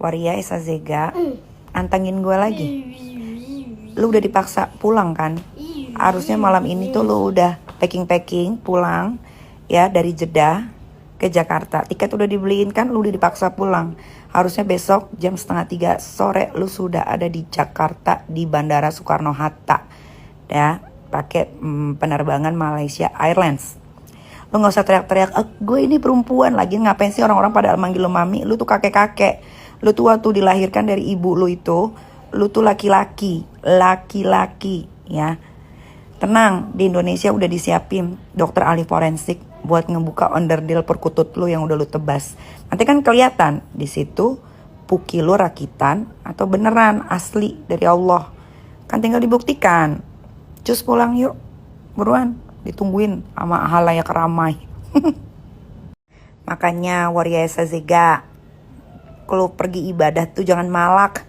Waria Isazega, antangin gue lagi. Lu udah dipaksa pulang kan? Harusnya malam ini tuh lu udah packing pulang ya dari Jeddah ke Jakarta. Tiket udah dibeliin kan, lu udah dipaksa pulang. Harusnya besok jam 2:30 sore lu sudah ada di Jakarta di Bandara Soekarno-Hatta. Ya, pakai penerbangan Malaysia Airlines. Lu gak usah teriak-teriak, gue ini perempuan lagi. Ngapain sih orang-orang pada manggil lu mami? Lu tuh kakek-kakek. Lu tuh waktu dilahirkan dari ibu lu itu, lu tuh laki-laki ya. Tenang, di Indonesia udah disiapin dokter ahli forensik buat ngebuka onderdil perkutut lu yang udah lu tebas. Nanti kan kelihatan di situ puki lu rakitan atau beneran asli dari Allah. Kan tinggal dibuktikan. Cus pulang yuk, buruan. Ditungguin sama halayak ramai. Makanya Waria Isazega, kalau pergi ibadah tuh jangan malak.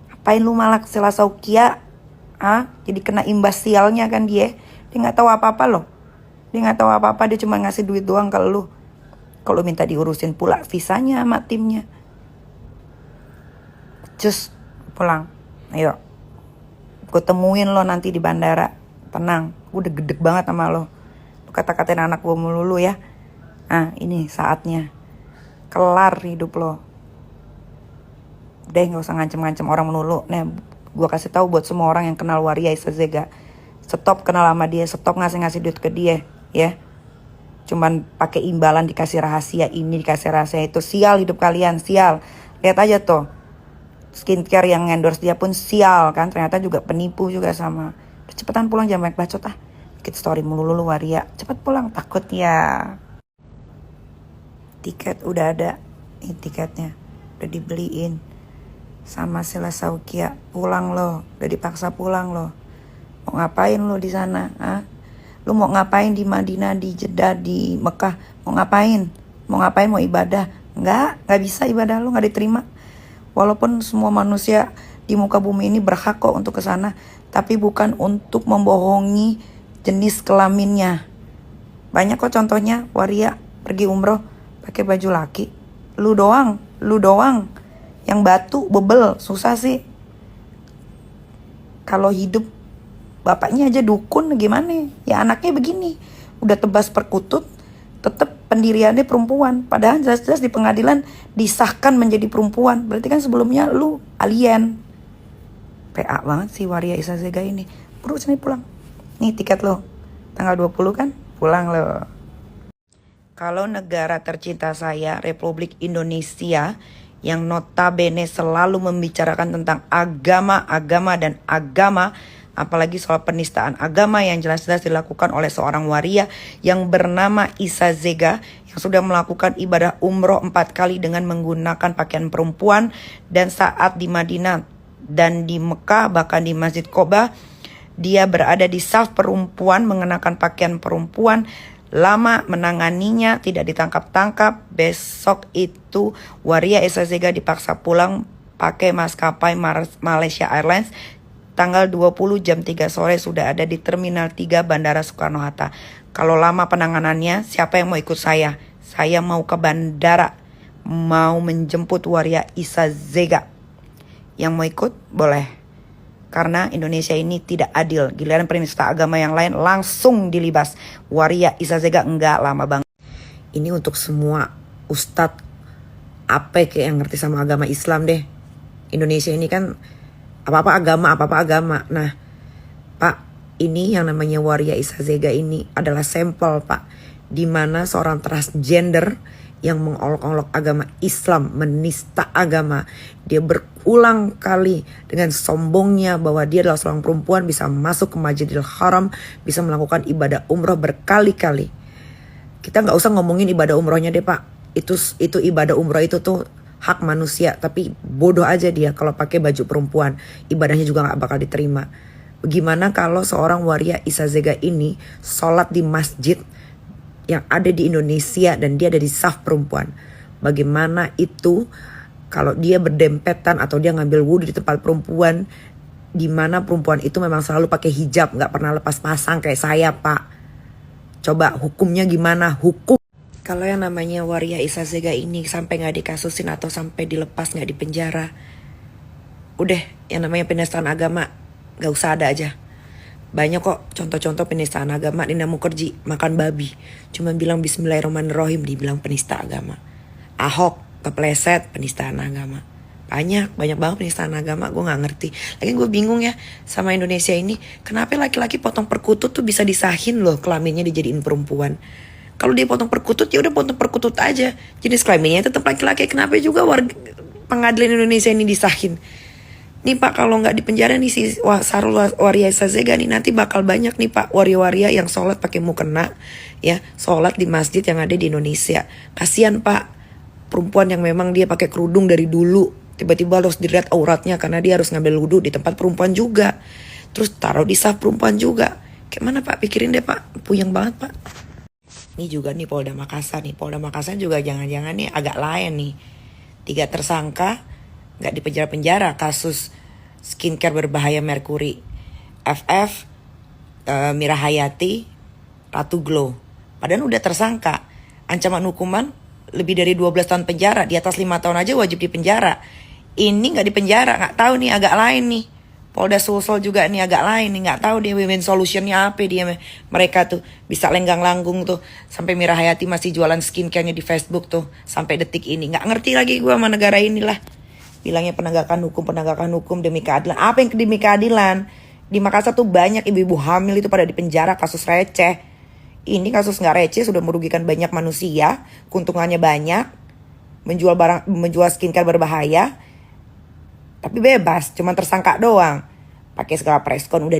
Apain lu malak Selasa Ukia? Jadi kena imbas sialnya kan dia. Dia gak tahu apa-apa loh. Dia gak tahu apa-apa, dia cuma ngasih duit doang ke lu. Kalau minta diurusin pula visanya sama timnya. Cus pulang. Ayo. Gue temuin lo nanti di bandara. Tenang, gue udah gedeg banget sama lo. Lu kata-katain anak gue melulu ya. Ini saatnya. Kelar hidup lo. Udah gak usah ngancem-ngancem orang melulu. Nih, gue kasih tahu buat semua orang yang kenal Waria Isazega. Stop kenal sama dia, stop ngasih-ngasih duit ke dia, ya. Cuman pakai imbalan dikasih rahasia ini, dikasih rahasia itu. Sial hidup kalian, sial. Lihat aja tuh. Skincare yang endorse dia pun sial kan. Ternyata juga penipu juga sama. Cepetan pulang, jangan banyak bacot Bikin story melulu lu Waria. Cepet pulang, takut ya. Tiket udah ada. Ini tiketnya udah dibeliin sama Selasa Ukia. Pulang lo, udah dipaksa pulang lo. Mau ngapain lo di sana? Lu mau ngapain di Madinah, di Jeddah, di Mekah? Mau ngapain? Mau ibadah? Nggak bisa ibadah lu, nggak diterima. Walaupun semua manusia di muka bumi ini berhak kok untuk ke sana, tapi bukan untuk membohongi jenis kelaminnya. Banyak kok contohnya Waria pergi umroh pakai baju laki. Lu doang yang batu bebel, susah sih. Kalau hidup bapaknya aja dukun gimana? Ya anaknya begini, udah tebas perkutut, tetap pendiriannya perempuan. Padahal jelas-jelas di pengadilan disahkan menjadi perempuan. Berarti kan sebelumnya lu alien. PA banget sih Waria Isazega ini. Buru sini pulang. Nih tiket lo. Tanggal 20 kan? Pulang lo. Kalau negara tercinta saya, Republik Indonesia, yang notabene selalu membicarakan tentang agama, apalagi soal penistaan agama yang jelas-jelas dilakukan oleh seorang Waria yang bernama Isazega, yang sudah melakukan ibadah umroh 4 kali dengan menggunakan pakaian perempuan, dan saat di Madinah dan di Mekah, bahkan di Masjid Qoba, dia berada di saf perempuan, mengenakan pakaian perempuan, lama menanganinya, tidak ditangkap-tangkap. Besok itu Waria Isazega dipaksa pulang pakai maskapai Malaysia Airlines. Tanggal 20 jam 3 sore sudah ada di Terminal 3 Bandara Soekarno-Hatta. Kalau lama penanganannya, siapa yang mau ikut saya? Saya mau ke bandara, mau menjemput Waria Isazega. Yang mau ikut boleh. Karena Indonesia ini tidak adil. Giliran penista agama yang lain langsung dilibas. Waria Isazega enggak, lama banget. Ini untuk semua ustadz APK yang ngerti sama agama Islam deh. Indonesia ini kan apa-apa agama. Nah, Pak, ini yang namanya Waria Isazega ini adalah sampel, Pak. Dimana seorang transgender yang mengolok-olok agama Islam, menista agama. Dia berulang kali dengan sombongnya bahwa dia adalah seorang perempuan, bisa masuk ke Masjidil Haram, bisa melakukan ibadah umroh berkali-kali. Kita gak usah ngomongin ibadah umrohnya deh Pak. Itu ibadah umroh itu tuh hak manusia, tapi bodoh aja dia kalau pakai baju perempuan. Ibadahnya juga gak bakal diterima. Bagaimana kalau seorang Waria Isazega ini sholat di masjid yang ada di Indonesia dan dia ada di saf perempuan? Bagaimana itu kalau dia berdempetan atau dia ngambil wudhu di tempat perempuan, di mana perempuan itu memang selalu pakai hijab, nggak pernah lepas pasang kayak saya Pak? Coba hukumnya gimana? Hukum. Kalau yang namanya Waria Isazega ini sampai nggak dikasusin atau sampai dilepas nggak dipenjara, udah yang namanya penistaan agama nggak usah ada aja. Banyak kok contoh-contoh penistaan agama. Nina Mukerji makan babi, cuma bilang Bismillahirrahmanirrahim dibilang penista agama. Ahok kepleset penistaan agama. Banyak banget penistaan agama. Gue nggak ngerti. Lagi gue bingung ya sama Indonesia ini. Kenapa laki-laki potong perkutut tuh bisa disahin loh kelaminnya dijadiin perempuan. Kalau dia potong perkutut ya udah potong perkutut aja. Jenis kelaminnya tetap laki-laki. Kenapa juga warga pengadilan Indonesia ini disahin? Nih Pak, kalau nggak dipenjara nih si Sarul Waria Isazega nih, nanti bakal banyak nih Pak waria-waria yang sholat pakai mukena, ya sholat di masjid yang ada di Indonesia. Kasian Pak, perempuan yang memang dia pakai kerudung dari dulu, tiba-tiba harus dilihat auratnya karena dia harus ngambil wudhu di tempat perempuan juga, terus taruh di saf perempuan juga. Kayak mana Pak? Pikirin deh Pak, puyeng banget Pak. Ini juga nih Polda Makassar juga jangan-jangan nih agak lain nih. 3 tersangka nggak dipenjara-penjara kasus skincare berbahaya merkuri. FF, Mira Hayati, Ratu Glow. Padahal udah tersangka. Ancaman hukuman lebih dari 12 tahun penjara. Di atas 5 tahun aja wajib dipenjara. Ini nggak dipenjara, nggak tahu nih agak lain nih. Polda Sulsel juga nih agak lain nih, nggak tahu dia win solutionnya apa dia. Mereka tuh bisa lenggang langgung tuh sampai Mira Hayati masih jualan skincare-nya di Facebook tuh sampai detik ini. Nggak ngerti lagi gue sama negara inilah. Bilangnya penegakan hukum demi keadilan. Apa yang demi keadilan? Di Makassar tuh banyak ibu-ibu hamil itu pada dipenjara kasus receh. Ini kasus nggak receh, sudah merugikan banyak manusia, keuntungannya banyak, menjual skincare berbahaya. Tapi bebas, cuma tersangka doang. Pakai segala preskon udah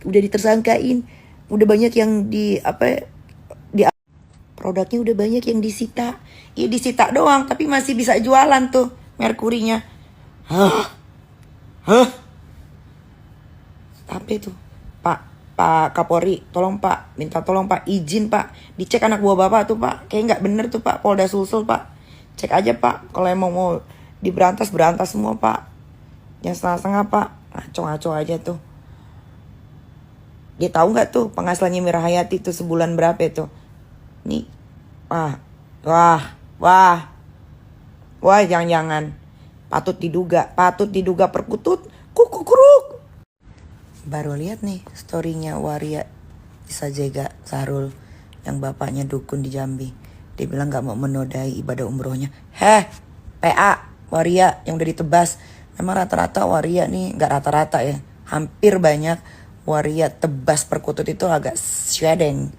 ditersangkain. Udah banyak yang produknya udah banyak yang disita. Iya disita doang, tapi masih bisa jualan tuh merkurinya. Apa itu? Pak Kapolri, tolong Pak, minta tolong Pak, izin Pak, dicek anak buah Bapak tuh Pak. Kayak nggak bener tuh Pak, Polda Sulsel Pak. Cek aja Pak, kalau emang mau diberantas semua Pak. Yang setengah-setengah Pak, ngaco-ngaco aja tuh. Dia tahu nggak tuh penghasilannya Mira Hayati tuh sebulan berapa itu? Nih, wah, jangan-jangan. Patut diduga perkutut, kukuruk. Baru lihat nih storynya Waria Isazega Sarul yang bapaknya dukun di Jambi. Dia bilang nggak mau menodai ibadah umrohnya. PA Waria yang udah ditebas. Memang rata-rata waria nih, nggak rata-rata ya, hampir banyak waria tebas perkutut itu agak shredding.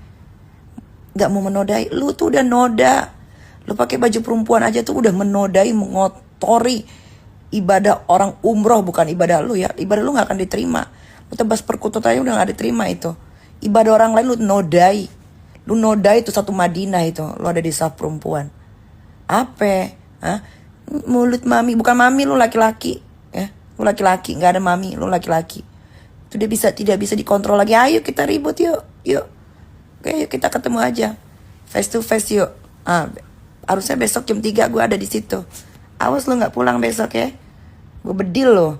Nggak mau menodai, lu tuh udah noda. Lu pakai baju perempuan aja tuh udah menodai, mengotori ibadah orang umroh, bukan ibadah lu ya. Ibadah lu nggak akan diterima. Lu tebas perkutut aja udah nggak diterima itu. Ibadah orang lain lu nodai. Lu nodai itu satu Madinah itu. Lu ada di saf perempuan. Apa? Mulut mami, bukan mami, lu laki-laki. Lu laki-laki, nggak ada mami, lu laki-laki. Itu tidak bisa dikontrol lagi. Ayo kita ribut yuk. Oke, yuk kita ketemu aja. Face to face yuk. Harusnya besok jam 3 gue ada di situ. Awas lu nggak pulang besok ya. Gue bedil loh.